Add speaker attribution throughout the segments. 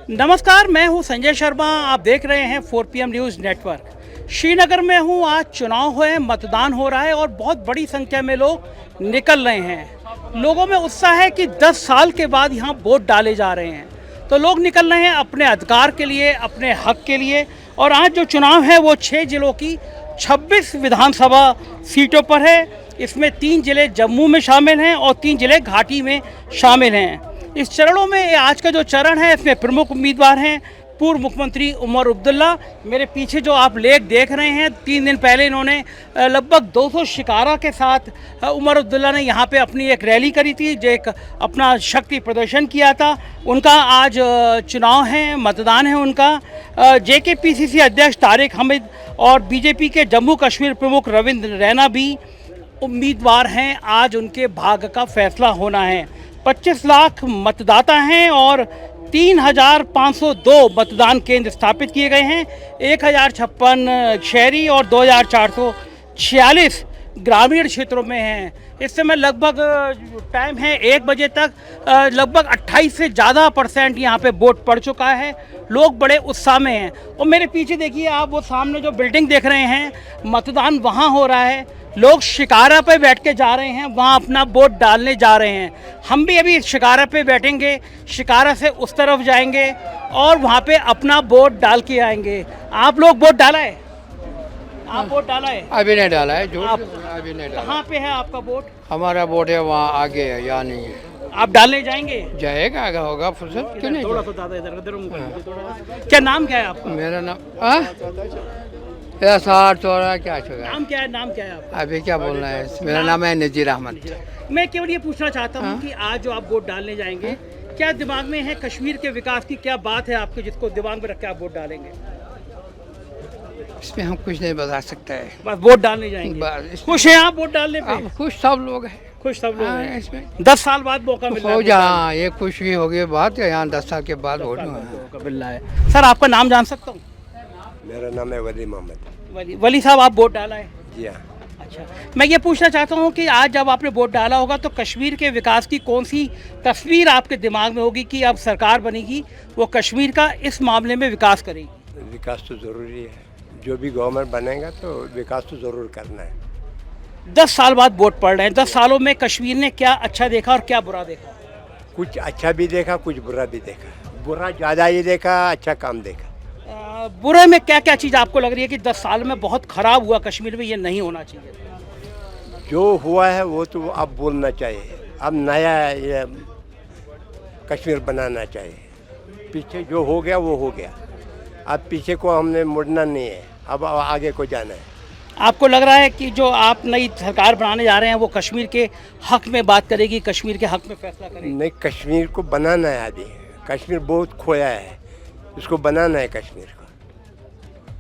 Speaker 1: नमस्कार, मैं हूं संजय शर्मा। आप देख रहे हैं 4PM न्यूज़ नेटवर्क। श्रीनगर में हूं। आज चुनाव हुए, मतदान हो रहा है और बहुत बड़ी संख्या में लोग निकल रहे हैं। लोगों में उत्साह है कि 10 साल के बाद यहां वोट डाले जा रहे हैं, तो लोग निकल रहे हैं अपने अधिकार के लिए, अपने हक के लिए। और आज जो चुनाव है वो 6 जिलों की 26 विधानसभा सीटों पर है। इसमें 3 जिले जम्मू में शामिल हैं और 3 जिले घाटी में शामिल हैं। इस चरणों में आज का जो चरण है इसमें प्रमुख उम्मीदवार हैं पूर्व मुख्यमंत्री उमर अब्दुल्ला। मेरे पीछे जो आप लेक देख रहे हैं, 3 दिन पहले इन्होंने लगभग 200 शिकारा के साथ उमर अब्दुल्ला ने यहाँ पे अपनी एक रैली करी थी, जो एक अपना शक्ति प्रदर्शन किया था। उनका आज चुनाव है, मतदान है उनका। JKPCC अध्यक्ष तारिक हमीद और BJP के जम्मू कश्मीर प्रमुख रविंद्र रैना भी उम्मीदवार हैं। आज उनके भाग्य का फैसला होना है। 25 लाख मतदाता हैं और 3,502 मतदान केंद्र स्थापित किए गए हैं। 1,056 शहरी और 2,446 ग्रामीण क्षेत्रों में हैं। इस समय लगभग टाइम है 1 बजे तक लगभग 28 से ज़्यादा % यहाँ पे वोट पड़ चुका है। लोग बड़े उत्साह में हैं। और मेरे पीछे देखिए आप, वो सामने जो बिल्डिंग देख रहे हैं, मतदान वहाँ हो रहा है। लोग शिकारा पे बैठ के जा रहे हैं, वहाँ अपना वोट डालने जा रहे हैं। हम भी अभी शिकारा पे बैठेंगे, शिकारा से उस तरफ जाएंगे और वहाँ पे अपना वोट डाल के आएंगे। आप लोग वोट डाला है? आप वोट डाला है?
Speaker 2: अभी नहीं डाला है। जो
Speaker 1: आप
Speaker 2: अभी नहीं डाला।
Speaker 1: कहाँ पे है आपका वोट?
Speaker 2: हमारा वोट है वहाँ आगे है, यहाँ नहीं है।
Speaker 1: आप डालने जाएंगे?
Speaker 2: जाएगा, आगे होगा फुर्सत क्यों नहीं।
Speaker 1: थोड़ा सा ज़्यादा इधर। क्या नाम क्या है आपका?
Speaker 2: मेरा नाम साठ चौरा क्या चुका।
Speaker 1: नाम क्या है? नाम क्या है आपका?
Speaker 2: अभी क्या बोलना है, मेरा नाम है नजीर अहमद।
Speaker 1: मैं केवल ये पूछना चाहता हूँ कि आज जो आप वोट डालने जाएंगे, क्या दिमाग में है कश्मीर के विकास की क्या बात है आपके, जिसको दिमाग में रख के आप वोट डालेंगे?
Speaker 2: इसमें हम कुछ नहीं बता सकते हैं।
Speaker 1: बस वोट डालने जाएंगे। खुश हैं आप वोट डालने पे?
Speaker 2: खुश सब लोग हैं।
Speaker 1: खुश सब लोग हैं।
Speaker 2: इसमें
Speaker 1: 10 साल बाद मौका मिल रहा है।
Speaker 2: हो जा, ये खुशी होगी बात है। यहाँ 10 साल के बाद वोट
Speaker 1: मिल रहा है। सर, आपका नाम जान सकता हूँ?
Speaker 3: मेरा नाम है वली मोहम्मद।
Speaker 1: वली साहब, आप वोट डाला है?
Speaker 3: जी हाँ।
Speaker 1: अच्छा, मैं ये पूछना चाहता हूँ कि आज जब आपने वोट डाला होगा तो कश्मीर के विकास की कौन सी तस्वीर आपके दिमाग में होगी कि अब सरकार बनेगी वो कश्मीर का इस मामले में विकास करेगी?
Speaker 3: विकास तो ज़रूरी है। जो भी गवर्नमेंट बनेगा तो विकास तो ज़रूर करना है।
Speaker 1: 10 साल बाद वोट पड़ रहे हैं। 10 सालों में कश्मीर ने क्या अच्छा देखा और क्या बुरा देखा?
Speaker 3: कुछ अच्छा भी देखा, कुछ बुरा भी देखा। बुरा ज़्यादा ही देखा, अच्छा कम देखा।
Speaker 1: बुरे में क्या क्या चीज़ आपको लग रही है कि 10 साल में बहुत ख़राब हुआ कश्मीर में, ये नहीं होना चाहिए?
Speaker 3: जो हुआ है वो तो अब बोलना चाहिए। अब नया ये कश्मीर बनाना चाहिए। पीछे जो हो गया वो हो गया। अब पीछे को हमने मुड़ना नहीं है, अब आगे को जाना है।
Speaker 1: आपको लग रहा है कि जो आप नई सरकार बनाने जा रहे हैं वो कश्मीर के हक में बात करेगी, कश्मीर के हक में फैसला करेगी?
Speaker 3: नहीं, कश्मीर को बनाना है। अभी कश्मीर बहुत खोया है, इसको बनाना है कश्मीर को।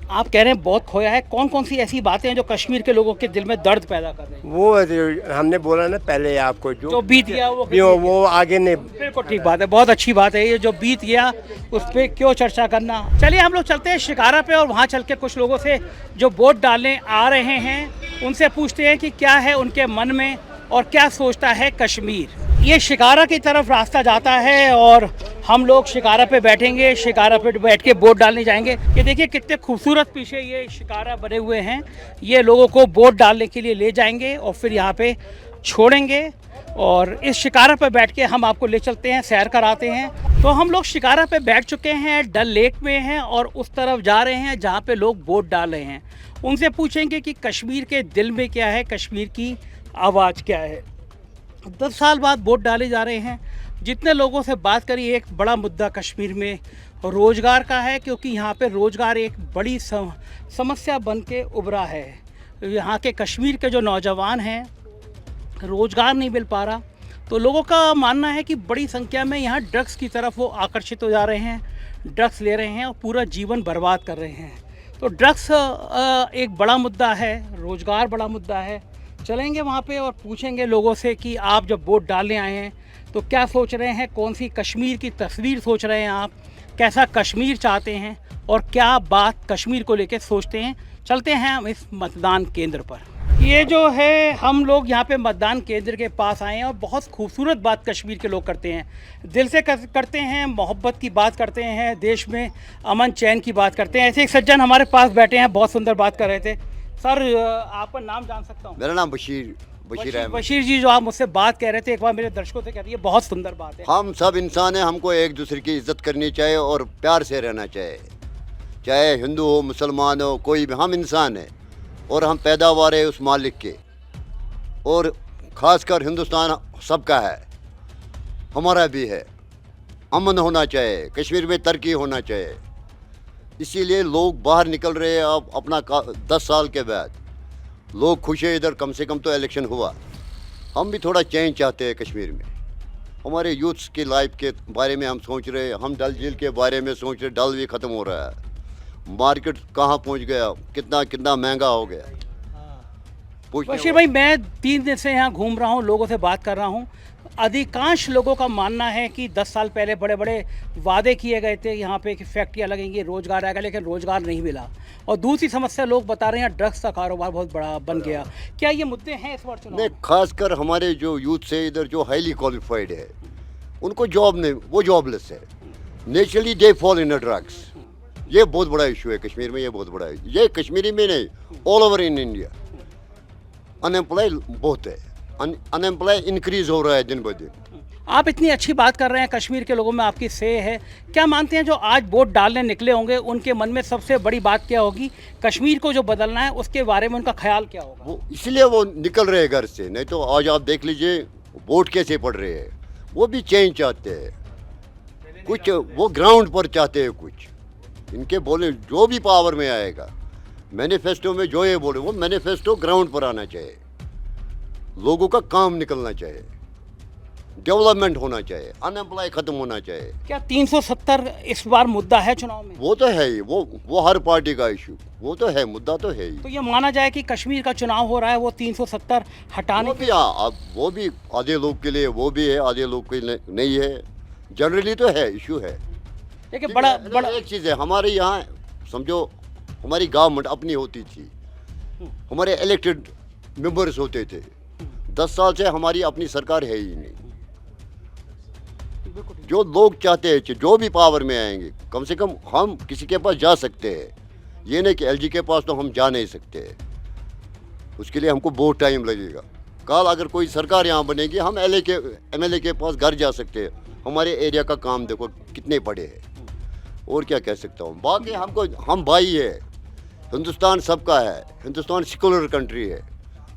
Speaker 1: आप कह रहे हैं बहुत खोया है। कौन कौन सी ऐसी बातें हैं जो कश्मीर के लोगों के दिल में दर्द पैदा कर रही हैं?
Speaker 3: वो हमने बोला ना पहले आपको, जो
Speaker 1: बीत गया वो
Speaker 3: आगे नहीं।
Speaker 1: बिल्कुल ठीक बात है, बहुत अच्छी बात है। ये जो बीत गया उस पर क्यों चर्चा करना। चलिए हम लोग चलते हैं शिकारा पे और वहाँ चल के कुछ लोगों से जो वोट डालने आ रहे हैं उनसे पूछते हैं कि क्या है उनके मन में और क्या सोचता है कश्मीर। ये शिकारा की तरफ रास्ता जाता है और हम लोग शिकारा पे बैठेंगे, शिकारा पे बैठ के वोट डालने जाएंगे। ये देखिए कितने खूबसूरत पीछे ये शिकारा बने हुए हैं। ये लोगों को वोट डालने के लिए ले जाएंगे और फिर यहाँ पे छोड़ेंगे। और इस शिकारा पे बैठ के हम आपको ले चलते हैं, सैर कराते हैं। तो हम लोग शिकारा पे बैठ चुके हैं, डल लेक में हैं और उस तरफ जा रहे हैं जहाँ पे लोग वोट डाल रहे हैं। उनसे पूछेंगे कि कश्मीर के दिल में क्या है, कश्मीर की आवाज़ क्या है। 10 साल बाद वोट डाले जा रहे हैं। जितने लोगों से बात करी, एक बड़ा मुद्दा कश्मीर में रोज़गार का है, क्योंकि यहाँ पे रोज़गार एक बड़ी समस्या बन के उभरा है। यहाँ के कश्मीर के जो नौजवान हैं, रोज़गार नहीं मिल पा रहा, तो लोगों का मानना है कि बड़ी संख्या में यहाँ ड्रग्स की तरफ वो आकर्षित हो जा रहे हैं, ड्रग्स ले रहे हैं और पूरा जीवन बर्बाद कर रहे हैं। तो ड्रग्स एक बड़ा मुद्दा है, रोज़गार बड़ा मुद्दा है। चलेंगे वहाँ पे और पूछेंगे लोगों से कि आप जब वोट डालने आए हैं तो क्या सोच रहे हैं, कौन सी कश्मीर की तस्वीर सोच रहे हैं आप, कैसा कश्मीर चाहते हैं और क्या बात कश्मीर को लेकर सोचते हैं। चलते हैं हम इस मतदान केंद्र पर। ये जो है हम लोग यहाँ पे मतदान केंद्र के पास आए हैं और बहुत खूबसूरत बात कश्मीर के लोग करते हैं, दिल से करते हैं, मोहब्बत की बात करते हैं, देश में अमन चैन की बात करते हैं। ऐसे एक सज्जन हमारे पास बैठे हैं, बहुत सुंदर बात कर रहे थे। सर आपका नाम जान सकता हूँ?
Speaker 4: मेरा नाम बशीर अहमद।
Speaker 1: बशीर जी, जो आप मुझसे बात कह रहे थे, एक बार मेरे दर्शकों से कह रही है, बहुत सुंदर बात है।
Speaker 4: हम सब इंसान हैं, हमको एक दूसरे की इज्जत करनी चाहिए और प्यार से रहना चाहिए, चाहे हिंदू हो मुसलमान हो कोई भी, हम इंसान हैं और हम पैदावार है उस मालिक के, और ख़ासकर हिंदुस्तान सबका है, हमारा भी है। अमन होना चाहिए, कश्मीर में तरक्की होना चाहिए, इसीलिए लोग बाहर निकल रहे हैं। अब अपना 10 साल के बाद लोग खुश है, इधर कम से कम तो इलेक्शन हुआ। हम भी थोड़ा चेंज चाहते हैं कश्मीर में, हमारे यूथ्स की लाइफ के बारे में हम सोच रहे हैं, हम डल झील के बारे में सोच रहे, डल भी ख़त्म हो रहा है, मार्केट कहाँ पहुंच गया, कितना कितना महंगा हो गया।
Speaker 1: बशीर भाई, मैं 3 दिन से यहाँ घूम रहा हूँ, लोगों से बात कर रहा हूँ, अधिकांश लोगों का मानना है कि 10 साल पहले बड़े बड़े वादे किए गए थे यहाँ पे कि फैक्ट्रियाँ लगेंगी, रोज़गार आएगा, लेकिन रोज़गार नहीं मिला। और दूसरी समस्या लोग बता रहे हैं, ड्रग्स का कारोबार बहुत बड़ा बन गया। क्या ये मुद्दे हैं इस बार चुनाव में?
Speaker 4: खासकर हमारे जो यूथ से इधर जो हाईली क्वालिफाइड है, उनको जॉब नहीं, वो जॉबलेस है, naturally they fall in drugs. ये बहुत बड़ा इशू है कश्मीर में, ये बहुत बड़ा है, ये कश्मीरी में नहीं, all over in India unemployed बहुत है, अनएम्प्लॉय इंक्रीज हो रहा है दिन ब दिन।
Speaker 1: आप इतनी अच्छी बात कर रहे हैं, कश्मीर के लोगों में आपकी से है, क्या मानते हैं जो आज वोट डालने निकले होंगे उनके मन में सबसे बड़ी बात क्या होगी? कश्मीर को जो बदलना है उसके बारे में उनका ख्याल क्या होगा?
Speaker 4: वो इसलिए वो निकल रहे हैं घर से, नहीं तो आज आप देख लीजिए वोट कैसे पड़ रहे हैं। वो भी चेंज चाहते हैं, कुछ वो ग्राउंड पर चाहते हैं, कुछ इनके बोले जो भी पावर में आएगा, मैनिफेस्टो में जो ये बोले वो मैनिफेस्टो ग्राउंड पर आना चाहिए, लोगों का काम निकलना चाहिए, डेवलपमेंट होना चाहिए, अनएम्प्लॉय खत्म होना चाहिए।
Speaker 1: क्या 370 इस बार मुद्दा है चुनाव में?
Speaker 4: वो तो है ही, वो हर पार्टी का इशू, वो तो है, मुद्दा तो है ही।
Speaker 1: तो ये माना जाए कि कश्मीर का चुनाव हो रहा है, वो 370 हटाने
Speaker 4: वो भी, हाँ, अब वो भी आधे लोग के लिए वो भी है, आधे लोग के लिए नहीं है, जनरली तो है, इशू है।
Speaker 1: देखिए बड़ा
Speaker 4: एक चीज़ है, हमारे यहाँ समझो हमारी गवर्नमेंट अपनी होती थी, हमारे इलेक्टेड मेंबर्स होते थे, 10 साल से हमारी अपनी सरकार है ही नहीं। जो लोग चाहते हैं, जो भी पावर में आएंगे, कम से कम हम किसी के पास जा सकते हैं, ये नहीं कि एलजी के पास तो हम जा नहीं सकते, उसके लिए हमको बहुत टाइम लगेगा। कल अगर कोई सरकार यहाँ बनेगी, हम एमएलए के पास घर जा सकते हैं, हमारे एरिया का काम देखो कितने बड़े हैं, और क्या कह सकता हूँ। बाकी हम भाई है, हिंदुस्तान सबका है, हिंदुस्तान सेकुलर कंट्री है,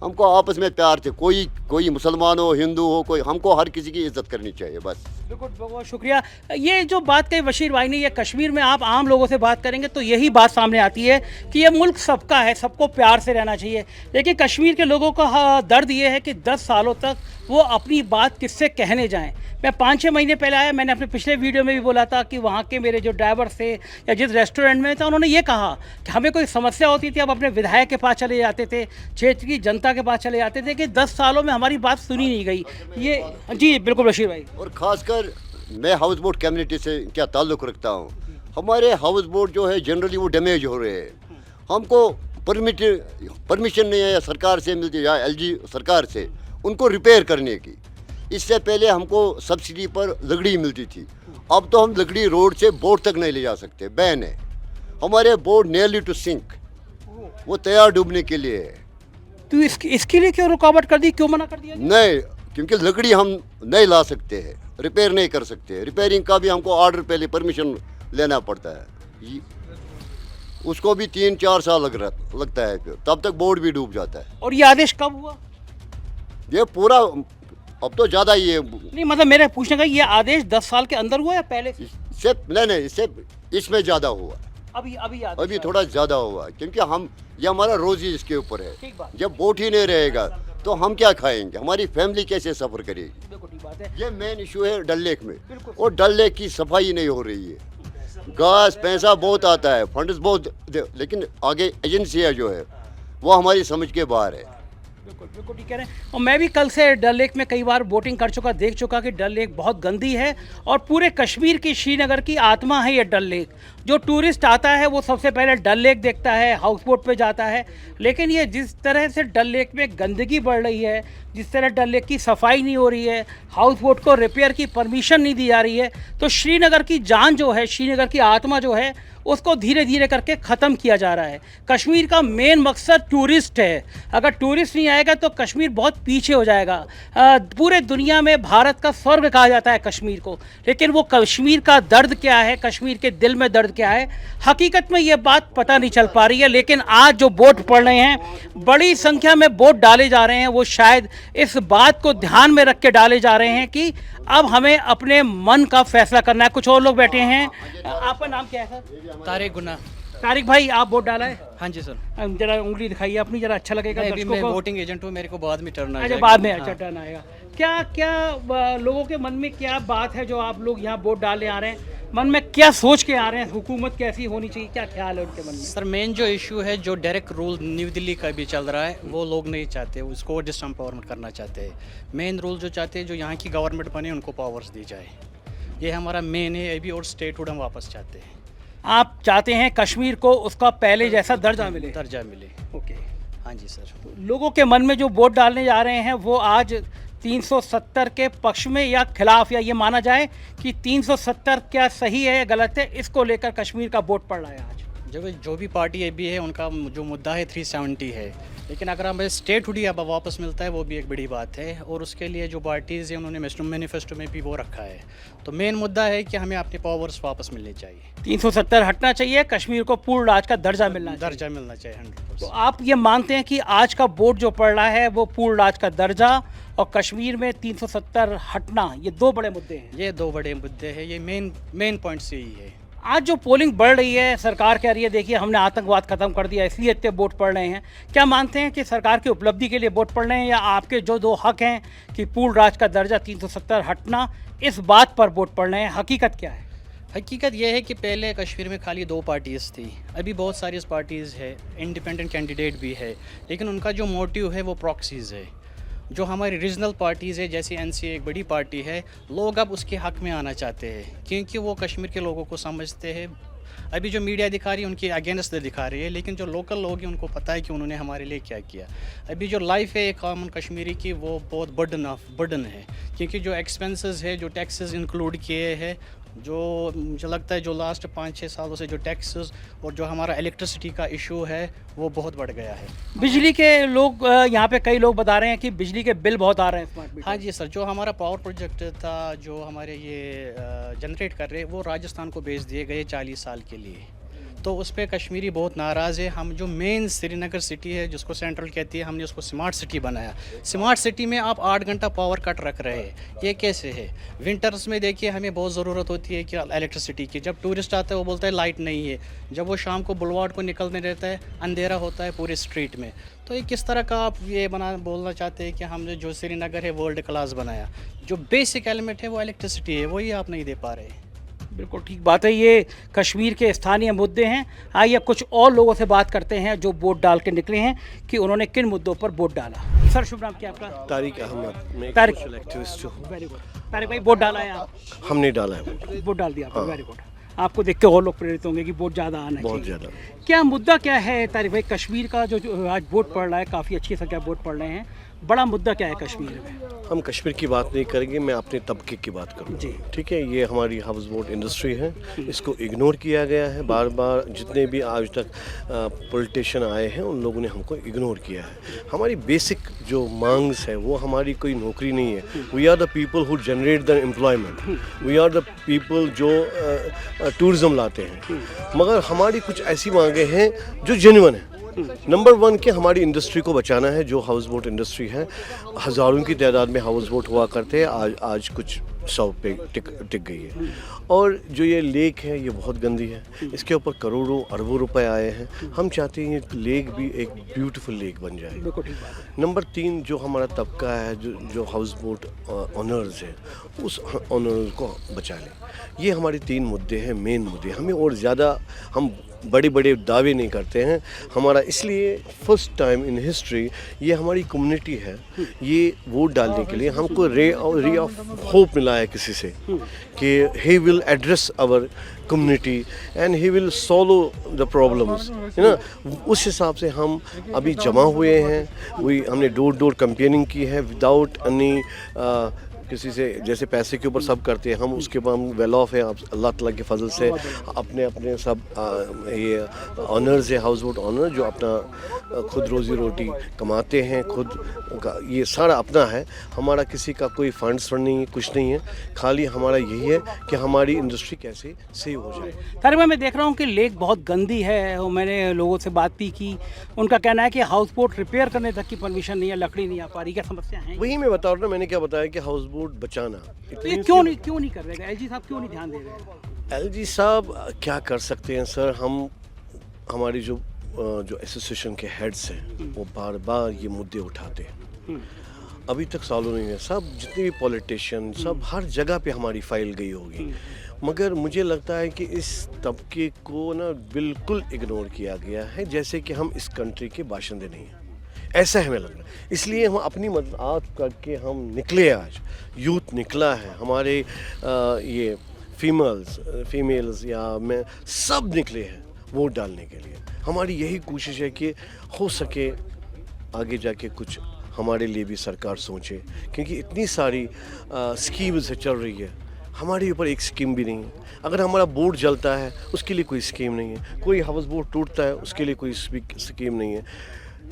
Speaker 4: हमको आपस में प्यार से, कोई मुसलमान हो, हिंदू हो, कोई, हमको हर किसी की इज्जत करनी चाहिए, बस।
Speaker 1: बिल्कुल, बहुत शुक्रिया। ये जो बात कही बशीर भाई ने, ये कश्मीर में आप आम लोगों से बात करेंगे तो यही बात सामने आती है कि ये मुल्क सबका है, सबको प्यार से रहना चाहिए। लेकिन कश्मीर के लोगों का दर्द ये है कि 10 सालों तक वो अपनी बात किससे कहने जाएं। मैं 5-6 महीने पहले आया, मैंने अपने पिछले वीडियो में भी बोला था कि वहाँ के मेरे जो ड्राइवर थे या जिस रेस्टोरेंट में था, उन्होंने ये कहा कि हमें कोई समस्या होती थी, अब अपने विधायक के पास चले जाते थे, क्षेत्र की जनता के पास चले जाते थे, कि 10 सालों में हमारी बात सुनी नहीं गई। ये जी बिल्कुल बशीर भाई।
Speaker 4: और ख़ासकर मैं हाउस बोट कम्युनिटी से क्या ताल्लुक़ रखता हूँ, हमारे हाउस बोट जो है जनरली वो डैमेज हो रहे हैं, हमको परमिशन नहीं है, या सरकार से मिलती है या एलजी सरकार से उनको रिपेयर करने की। इससे पहले हमको सब्सिडी पर लकड़ी मिलती थी, अब तो हम लकड़ी रोड से बोट तक नहीं ले जा सकते, बैन है। हमारे बोट नियरली टू सिंक, वो तैयार डूबने के लिए है।
Speaker 1: तो इसके लिए क्यों रुकावट कर दी, क्यों मना कर दिया?
Speaker 4: नहीं, क्योंकि लकड़ी हम नहीं ला सकते हैं, रिपेयर नहीं कर सकते, रिपेयरिंग का भी हमको ऑर्डर पहले परमिशन लेना पड़ता है, उसको भी 3-4 साल लगता है, फिर तब तक बोट भी डूब जाता है।
Speaker 1: और ये आदेश कब हुआ?
Speaker 4: ये पूरा अब तो ज़्यादा ही है।
Speaker 1: नहीं, मतलब मेरे पूछने का ये आदेश 10 साल के अंदर हुआ या पहले?
Speaker 4: इससे नहीं, इसमें ज़्यादा हुआ, अभी थोड़ा ज़्यादा हुआ, क्योंकि ये हमारा रोज़ी इसके ऊपर है। जब बोट ही नहीं रहेगा तो हम क्या खाएंगे, हमारी फैमिली कैसे सफ़र करेगी?
Speaker 1: ठीक बात है।
Speaker 4: ये मेन इशू है डल लेक में, और डल लेक की सफाई नहीं हो रही है, गैस पैसा बहुत आता है, फंड्स बहुत, लेकिन आगे एजेंसियाँ जो है वो हमारी समझ के बाहर है।
Speaker 1: बिल्कुल ठीक कह रहे हैं। और मैं भी कल से डल लेक में कई बार बोटिंग कर चुका, देख चुका कि डल लेक बहुत गंदी है, और पूरे कश्मीर की, श्रीनगर की आत्मा है ये डल लेक, जो टूरिस्ट आता है वो सबसे पहले डल लेक देखता है, हाउस बोट पे जाता है, लेकिन ये जिस तरह से डल लेक में गंदगी बढ़ रही है, जिस तरह डल लेक की सफाई नहीं हो रही है, हाउस बोट को रिपेयर की परमिशन नहीं दी जा रही है, तो श्रीनगर की जान जो है, श्रीनगर की आत्मा जो है, उसको धीरे धीरे करके ख़त्म किया जा रहा है। कश्मीर का मेन मकसद टूरिस्ट है। अगर टूरिस्ट नहीं आएगा तो कश्मीर बहुत पीछे हो जाएगा। पूरे दुनिया में भारत का स्वर्ग कहा जाता है कश्मीर को, लेकिन वो कश्मीर का दर्द क्या है, कश्मीर के दिल में दर्द क्या है, हकीकत में ये बात पता नहीं चल पा रही है। लेकिन आज जो बोट पड़ रहे हैं, बड़ी संख्या में बोट डाले जा रहे हैं, वो शायद इस बात को ध्यान में रख के डाले जा रहे हैं कि अब हमें अपने मन का फैसला करना है। कुछ और लोग बैठे हैं। आपका नाम क्या है सर?
Speaker 5: तारिक गुना।
Speaker 1: तारिक भाई, आप वोट डाला है?
Speaker 5: हाँ जी सर।
Speaker 1: जरा उंगली दिखाइए अपनी, जरा अच्छा लगेगा
Speaker 5: अभी
Speaker 1: दर्शकों
Speaker 5: मैं
Speaker 1: को।
Speaker 5: वोटिंग एजेंट हूँ, मेरे को बाद में टर्न आ
Speaker 1: अच्छा,
Speaker 5: जाएगा।
Speaker 1: बाद में अच्छा
Speaker 5: हाँ।
Speaker 1: टर्न आएगा। क्या क्या लोगों के मन में क्या बात है जो आप लोग यहाँ वोट डालने आ रहे हैं? मन में क्या सोच के आ रहे हैं? हुकूमत कैसी होनी चाहिए, क्या ख्याल है उनके मन में?
Speaker 5: सर मेन जो इशू है, जो डायरेक्ट रूल न्यू दिल्ली का भी चल रहा है, वो लोग नहीं चाहते, उसको डिसएम्पावरमेंट करना चाहते हैं। मेन रूल जो चाहते हैं, जो यहाँ की गवर्नमेंट बने, उनको पावर्स दी जाए, ये हमारा मेन है अभी। और स्टेटहुड हम वापस चाहते हैं।
Speaker 1: आप चाहते हैं कश्मीर को उसका पहले जैसा दर्जा मिले?
Speaker 5: दर्जा मिले।
Speaker 1: ओके।
Speaker 5: हाँ जी सर।
Speaker 1: लोगों के मन में जो वोट डालने जा रहे हैं वो आज 370 के पक्ष में या खिलाफ, या ये माना जाए कि 370 क्या सही है या गलत है, इसको लेकर कश्मीर का वोट पड़ रहा है आज?
Speaker 5: जो भी पार्टी अभी है, उनका जो मुद्दा है 370 है, लेकिन अगर हमें स्टेटहुड ही अब वापस मिलता है, वो भी एक बड़ी बात है। और उसके लिए जो पार्टीज़ हैं, उन्होंने मैनिफेस्टो में भी वो रखा है। तो मेन मुद्दा है कि हमें अपने पावर्स वापस मिलने चाहिए।
Speaker 1: 370 हटना चाहिए, कश्मीर को पूर्ण राज का दर्जा मिलना चाहिए।
Speaker 5: दर्जा मिलना चाहिए 100%।
Speaker 1: तो आप ये मानते हैं कि आज का वोट जो पड़ रहा है वो पूर्ण राज का दर्जा और कश्मीर में 370 हटना, ये दो बड़े मुद्दे हैं?
Speaker 5: ये दो बड़े मुद्दे हैं, ये मेन पॉइंट्स यही है।
Speaker 1: आज जो पोलिंग बढ़ रही है, सरकार कह रही है देखिए हमने आतंकवाद खत्म कर दिया, इसलिए इतने वोट पड़ रहे हैं। क्या मानते हैं कि सरकार की उपलब्धि के लिए वोट पड़ रहे हैं, या आपके जो दो हक हैं कि पूर्ण राज का दर्जा 370 हटना, इस बात पर वोट पड़ रहे हैं? हकीकत क्या है?
Speaker 5: हकीकत यह है कि पहले कश्मीर में खाली 2 पार्टीज़ थी, अभी बहुत सारी पार्टीज़ है, इंडिपेंडेंट कैंडिडेट भी है, लेकिन उनका जो मोटिव है वो प्रॉक्सीज़ है। जो हमारी रीजनल पार्टीज़ है, जैसे एनसीए एक बड़ी पार्टी है, लोग अब उसके हक़ में आना चाहते हैं, क्योंकि वो कश्मीर के लोगों को समझते हैं। अभी जो मीडिया दिखा रही है, उनके अगेंस्ट दिखा रही है, लेकिन जो लोकल लोग हैं, उनको पता है कि उन्होंने हमारे लिए क्या किया। अभी जो लाइफ है एक कॉमन कश्मीरी की, वो बहुत बर्डन है, क्योंकि जो एक्सपेंसेस है, जो टैक्सेस इंक्लूड किए हैं, जो मुझे लगता है जो लास्ट 5-6 सालों से जो टैक्सेस और जो हमारा इलेक्ट्रिसिटी का इशू है, वो बहुत बढ़ गया है।
Speaker 1: बिजली के लोग, यहाँ पे कई लोग बता रहे हैं कि बिजली के बिल बहुत आ रहे हैं स्मार्ट मीटर।
Speaker 5: हाँ जी सर, जो हमारा पावर प्रोजेक्ट था, जो हमारे ये जनरेट कर रहे, वो राजस्थान को भेज दिए गए 40 साल के लिए। तो उस पर कश्मीरी बहुत नाराज़ है। हम जो मेन श्रीनगर सिटी है, जिसको सेंट्रल कहती है, हमने उसको स्मार्ट सिटी बनाया। स्मार्ट सिटी में आप 8 घंटा पावर कट रख रहे हैं, ये कैसे है? विंटर्स में देखिए हमें बहुत ज़रूरत होती है कि इलेक्ट्रिसिटी की। जब टूरिस्ट आता है वो बोलता है लाइट नहीं है, जब वो शाम को बुलवार्ड को निकलने रहता है, अंधेरा होता है पूरे स्ट्रीट में। तो ये किस तरह का आप ये बोलना चाहते हैं कि हमने जो श्रीनगर है वर्ल्ड क्लास बनाया? जो बेसिक एलिमेंट है वो इलेक्ट्रिसिटी है, वही आप नहीं दे पा रहे।
Speaker 1: बिल्कुल ठीक बात है। ये कश्मीर के स्थानीय मुद्दे हैं। आइए कुछ और लोगों से बात करते हैं जो वोट डाल के निकले हैं कि उन्होंने किन मुद्दों पर वोट डाला। सर शुभ नाम क्या आपका?
Speaker 6: तारिक अहमद। मैं एक
Speaker 1: तारिक।
Speaker 6: सोशल एक्टिविस्ट हूँ।
Speaker 1: Very good. तारिक भाई, वोट डाला है आप?
Speaker 6: हमने डाला है
Speaker 1: वोट डाल दिया आपने, वेरी गुड। आपको देख के और लोग प्रेरित होंगे कि वोट ज़्यादा आना
Speaker 6: बहुत
Speaker 1: चाहिए।
Speaker 6: ज़्यादा।
Speaker 1: क्या मुद्दा क्या है तारिक भाई? कश्मीर का जो आज वोट पड़ रहा है, काफ़ी अच्छी संख्या वोट पड़ रहे हैं, बड़ा मुद्दा क्या है कश्मीर में?
Speaker 6: हम कश्मीर की बात नहीं करेंगे, मैं अपने तबके की बात
Speaker 1: जी।
Speaker 6: करूँगा। ठीक है, ये हमारी हाउस बोट इंडस्ट्री है, इसको इग्नोर किया गया है बार बार। जितने भी आज तक पॉलिटिशियन आए हैं, उन लोगों ने हमको इग्नोर किया है। हमारी बेसिक जो मांग्स है, वो हमारी कोई नौकरी नहीं है। We are the people who generate the employment, we are the people जो टूरिज़्म लाते हैं। मगर हमारी कुछ ऐसी मांगे हैं जो जेन्युइन है। नंबर 1 कि हमारी इंडस्ट्री को बचाना है। जो हाउस बोट इंडस्ट्री है, हज़ारों की तादाद में हाउस बोट हुआ करते हैं, आज कुछ 100 पे टिक गई है। और जो ये लेक है, ये बहुत गंदी है, इसके ऊपर करोड़ों अरबों रुपए आए हैं। हम चाहते हैं कि लेक भी एक ब्यूटीफुल लेक बन जाए।
Speaker 1: बिल्कुल ठीक बात है।
Speaker 6: नंबर 3 जो हमारा तबका है, जो हाउस बोट ऑनर्स हैं, उस ऑनर्स को बचा लें। ये हमारे 3 मुद्दे हैं, मेन मुद्दे। हमें और ज़्यादा हम बड़े बड़े दावे नहीं करते हैं। हमारा इसलिए फर्स्ट टाइम इन हिस्ट्री ये हमारी कम्युनिटी है, ये वोट डालने के लिए हमको रे ऑफ होप मिला है किसी से कि he will address our community and he will solve the problems, है ना। उस हिसाब से हम अभी जमा हुए हैं। हमने डोर डोर कैंपेनिंग की है विदाउट एनी किसी से, जैसे पैसे के ऊपर सब करते हैं हम, उसके बाद हम वेल ऑफ है अल्लाह ताला के फजल से। अपने अपने सब ये ऑनर्स है, हाउस बोट ऑनर, जो अपना खुद रोज़ी रोटी कमाते हैं, खुद का ये सारा अपना है। हमारा किसी का कोई फंड्स नहीं है, कुछ नहीं है, खाली हमारा यही है कि हमारी इंडस्ट्री कैसे सेव हो जाए।
Speaker 1: तारिक भाई, मैं देख रहा हूँ कि लेक बहुत गंदी है और मैंने लोगों से बात भी की, उनका कहना है कि हाउस बोट रिपेयर करने तक की परमिशन नहीं है, लकड़ी नहीं आ पा रही, क्या समस्या है?
Speaker 6: वही मैं बता रहा हूँ, मैंने क्या बताया कि हाउस बोट बचाना।
Speaker 1: तो ये क्यों नहीं कर रहे? एलजी साहब क्यों नहीं ध्यान दे रहे?
Speaker 6: एलजी साहब क्या कर सकते हैं सर, हमारी जो एसोसिएशन के हेड्स हैं वो बार बार ये मुद्दे उठाते हैं, अभी तक सॉल्व नहीं है। सब जितने भी पॉलिटिशियन सब हर जगह पे हमारी फाइल गई होगी, मगर मुझे लगता है कि इस तबके को ना बिल्कुल इग्नोर किया गया है, जैसे कि हम इस कंट्री के बाशिंदे नहीं हैं, ऐसा हमें लग रहा है। इसलिए हम अपनी मदद करके हम निकले, आज यूथ निकला है, हमारे ये फीमेल्स या मैं सब निकले हैं वोट डालने के लिए। हमारी यही कोशिश है कि हो सके आगे जाके कुछ हमारे लिए भी सरकार सोचे, क्योंकि इतनी सारी स्कीम्स चल रही है, हमारे ऊपर एक स्कीम भी नहीं है। अगर हमारा बोर्ड जलता है उसके लिए कोई स्कीम नहीं है, कोई हाउस बोट टूटता है उसके लिए कोई स्कीम नहीं है,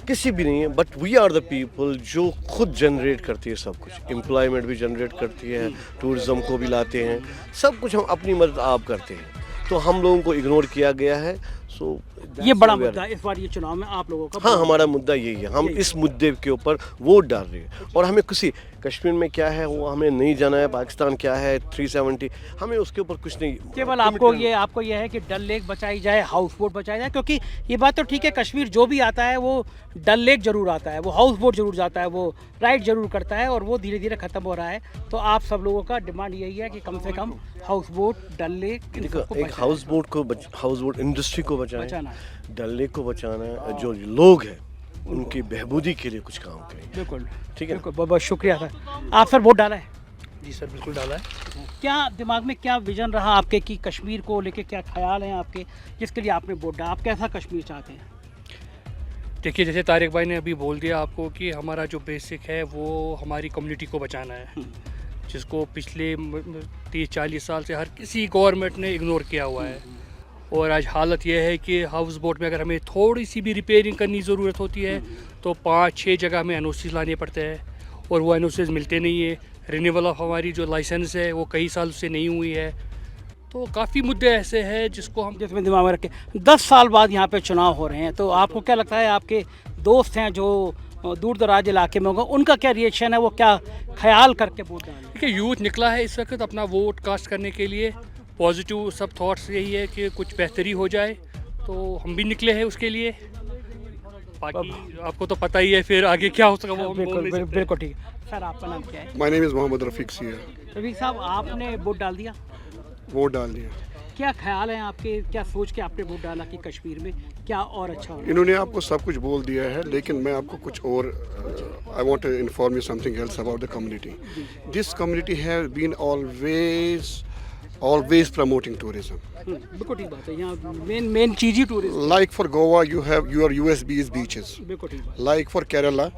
Speaker 6: किसी भी नहीं है। But we are the people जो खुद जनरेट करती है सब कुछ, एम्प्लॉयमेंट भी जनरेट करती है, टूरिज़्म को भी लाते हैं, सब कुछ हम अपनी मदद आप करते हैं। तो हम लोगों को इग्नोर किया गया है। सो
Speaker 1: ये बड़ा मुद्दा इस बार ये चुनाव में आप लोगों का।
Speaker 6: हाँ, हमारा मुद्दा यही है, हम इस मुद्दे के ऊपर वोट डाल रहे हैं। और हमें किसी कश्मीर में क्या है वो हमें नहीं जाना है, पाकिस्तान क्या है 370, हमें उसके ऊपर कुछ नहीं।
Speaker 1: केवल आपको ये है कि डल लेक बचाई जाए, हाउस बोट बचाई जाए, क्योंकि ये बात तो ठीक है, कश्मीर जो भी आता है वो डल लेक जरूर आता है, वो हाउस बोट जरूर जाता है, वो राइड जरूर करता है, और वो धीरे धीरे ख़त्म हो रहा है। तो आप सब लोगों का डिमांड यही है कि कम से कम हाउस बोट, डल लेक,
Speaker 6: एक हाउस बोट इंडस्ट्री को बचाना, डल लेक को बचाना, जो लोग हैं उनकी बहबूदी के लिए कुछ काम करें।
Speaker 1: बिल्कुल
Speaker 6: ठीक है,
Speaker 1: बहुत बहुत शुक्रिया सर। आप सर वोट डाला है?
Speaker 7: जी सर, बिल्कुल डाला है।
Speaker 1: क्या दिमाग में क्या विजन रहा आपके कि कश्मीर को लेके क्या ख्याल हैं आपके, जिसके लिए आपने वोट डाला? आप कैसा कश्मीर चाहते हैं?
Speaker 7: देखिए, जैसे तारिक भाई ने अभी बोल दिया आपको कि हमारा जो बेसिक है वो हमारी कम्युनिटी को बचाना है, जिसको पिछले 30-40 साल से हर किसी गवर्नमेंट ने इग्नोर किया हुआ है। और आज हालत यह है कि हाउस बोट में अगर हमें थोड़ी सी भी रिपेयरिंग करनी ज़रूरत होती है तो 5-6 जगह हमें एनओसी लाने पड़ते हैं, और वो एनओसीज मिलते नहीं है। रिन्यूअल ऑफ हमारी जो लाइसेंस है वो कई साल से नहीं हुई है। तो काफ़ी मुद्दे ऐसे हैं जिसको हम
Speaker 1: जिसमें दिमाग में रखें। 10 साल बाद यहाँ पे चुनाव हो रहे हैं, तो आपको क्या लगता है, आपके दोस्त हैं जो दूर दराज इलाके में होगा, उनका क्या रिएक्शन है, वो क्या ख्याल करके वोट डालें?
Speaker 7: देखिए, यूथ निकला है इस वक्त अपना वोट कास्ट करने के लिए। पॉजिटिव सब थॉट्स यही है कि कुछ बेहतरी हो जाए, तो हम भी निकले हैं उसके लिए। बाकी आपको तो पता ही है फिर आगे क्या हो सका वो हम बोल नहीं सकते।
Speaker 1: बिल्कुल ठीक है। सर, आपका नाम क्या है?
Speaker 8: माय नेम इज़ मोहम्मद रफ़ीक सिया।
Speaker 1: रफ़ीक साहब, आपने वोट डाल दिया?
Speaker 8: वोट डाल दिया।
Speaker 1: क्या ख्याल है आपके, क्या सोच के आपने वोट डाला कि कश्मीर में क्या और अच्छा हो?
Speaker 8: इन्होंने आपको सब कुछ बोल दिया है, लेकिन मैं आपको कुछ और I want to inform you something else about the community. This community have been always promoting tourism.
Speaker 1: बिल्कुल ठीक बात है, यहाँ मेन चीज़ ही tourism.
Speaker 8: Like for Goa, you have your USB's beaches.
Speaker 1: बिल्कुल ठीक बात।
Speaker 8: Like for Kerala,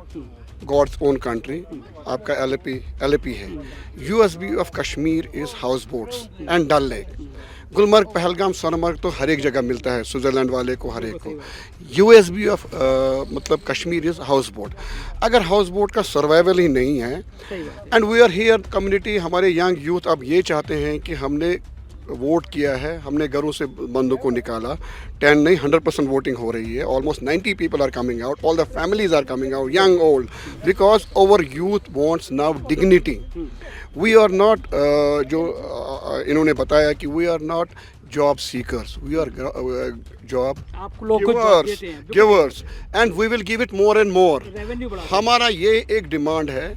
Speaker 8: God's own country, आपका LAP है। USB of Kashmir is houseboats and Dal Lake. Gulmarg, Pahalgam, Sonamarg तो हर एक जगह मिलता है, स्विट्ज़रलैंड वाले को हर एक को। USB ऑफ मतलब कश्मीर इज़ हाउस बोट। अगर हाउस बोट का सर्वाइवल ही नहीं है, and we are here community, हमारे यंग यूथ अब ये चाहते हैं कि हमने वोट किया है, हमने घरों से बंदों को निकाला, 10 नहीं 100% वोटिंग हो रही है। Almost 90 people are coming out, all the families are coming out, young old, because our youth wants now dignity. We are not जो इन्होंने बताया कि we are not job seekers, we are job givers, and we will give it more and more. हमारा ये एक demand है,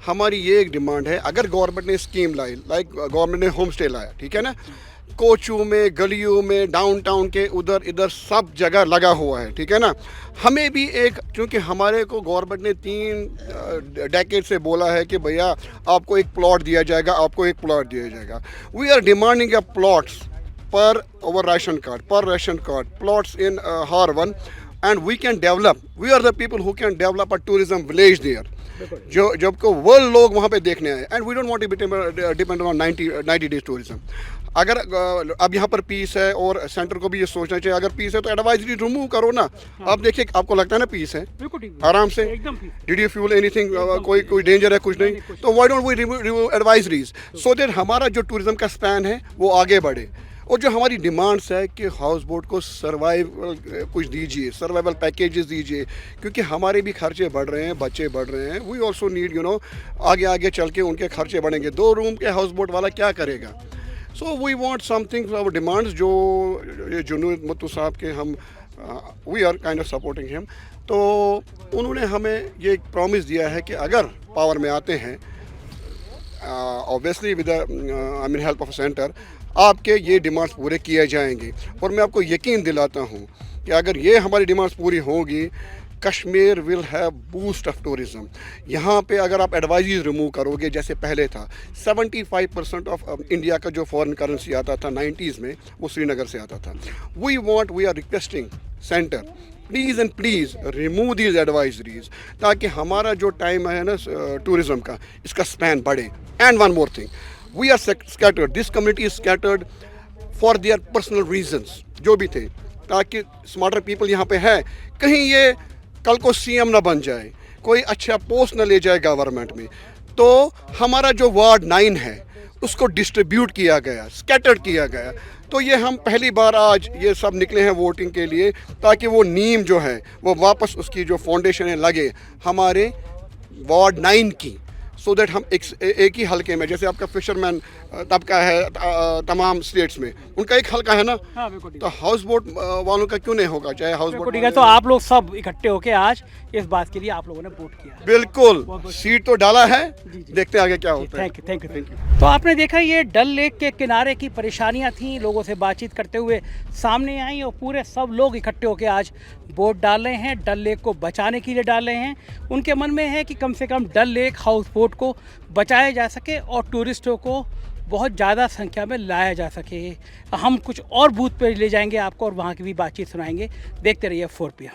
Speaker 8: हमारी ये एक डिमांड है, अगर गवर्नमेंट ने स्कीम लाई, लाइक गवर्नमेंट ने होम स्टे लाया, ठीक है ना, कोचू में, गलियों में, डाउनटाउन के उधर इधर सब जगह लगा हुआ है, ठीक है ना। हमें भी एक, क्योंकि हमारे को गवर्नमेंट ने 3 डेकेड से बोला है कि भैया आपको एक प्लॉट दिया जाएगा, आपको एक प्लॉट दिया जाएगा। We are demanding a plots per our ration card, plots in Harwan, and we can develop. We are the people who can develop a tourism village there. जो जब को वर्ल्ड लोग वहाँ पे देखने आए, and we don't want to be depend on 90 days tourism. अगर अब यहाँ पर पीस है और सेंटर को भी ये सोचना चाहिए, अगर पीस है तो एडवाइजरी रिमूव करो ना। आप देखिए, आपको लगता है ना पीस है, आराम से, डिड यू फील एनीथिंग, कोई डेंजर है, कुछ नहीं, तो why don't we remove advisories so that हमारा जो टूरिज्म का स्पैन है वो आगे बढ़े। और जो हमारी डिमांड्स है कि हाउस बोट को सर्वाइवल कुछ दीजिए, सर्वाइवल पैकेजेस दीजिए, क्योंकि हमारे भी खर्चे बढ़ रहे हैं, बच्चे बढ़ रहे हैं। We also need, you know, आगे आगे चल के उनके खर्चे बढ़ेंगे। 2 रूम के हाउस बोट वाला क्या करेगा? So we want something, our demands जो जुनूद मुत्तू साहब के, हम we are kind of supporting him. तो उन्होंने हमें ये प्रॉमिस दिया है कि अगर पावर में आते हैं, obviously with I mean help of centre, आपके ये डिमांड्स पूरे किए जाएंगे। और मैं आपको यकीन दिलाता हूँ कि अगर ये हमारी डिमांड्स पूरी होगी, Kashmir will have boost of tourism. यहाँ पे अगर आप एडवाइजरीज रिमूव करोगे, जैसे पहले था 75% ऑफ इंडिया का जो फॉरेन करेंसी आता था 90s में, वो श्रीनगर से आता था। We are requesting centre, please and please remove these advisories, ताकि हमारा जो टाइम है ना टूरिज्म का, इसका स्पैन बढ़े। And one more thing, we are scattered, this community is scattered for their personal reasons, जो भी थे, ताकि स्मार्टर पीपल यहाँ पे है, कहीं ये कल को सीएम ना बन जाए, कोई अच्छा पोस्ट ना ले जाए गवर्नमेंट में। तो हमारा जो वार्ड 9 है उसको डिस्ट्रीब्यूट किया गया, स्कैटर्ड किया गया। तो ये हम पहली बार आज ये सब निकले हैं वोटिंग के लिए, ताकि वो नीम जो है वो वापस उसकी जो फाउंडेशन है लगे हमारे वार्ड 9 की, सो दैट हम एक ही हल्के में, जैसे आपका फिशरमैन तबका है तमाम स्टेट्स में, उनका एक हल्का है ना, तो हाउस बोट वालों का क्यों नहीं होगा? चाहे हाउस बोट,
Speaker 1: तो आप लोग सब इकट्ठे होके आज इस बात के लिए आप लोगों ने वोट किया।
Speaker 8: बिल्कुल, सीट तो डाला है, देखते हैं आगे क्या होता है।
Speaker 1: Thank you. तो आपने देखा, ये डल लेक के किनारे की परेशानियां थी, लोगों से बातचीत करते हुए सामने आई, और पूरे सब लोग इकट्ठे होकर आज वोट डाल रहे हैं, डल लेक को बचाने के लिए डाल रहे हैं। उनके मन में है कि कम से कम डल लेक हाउस बोट को बचाया जा सके और टूरिस्टों को बहुत ज़्यादा संख्या में लाया जा सके। हम कुछ और बूथ पर ले जाएंगे आपको और वहाँ की भी बातचीत सुनाएंगे। देखते रहिए 4PM।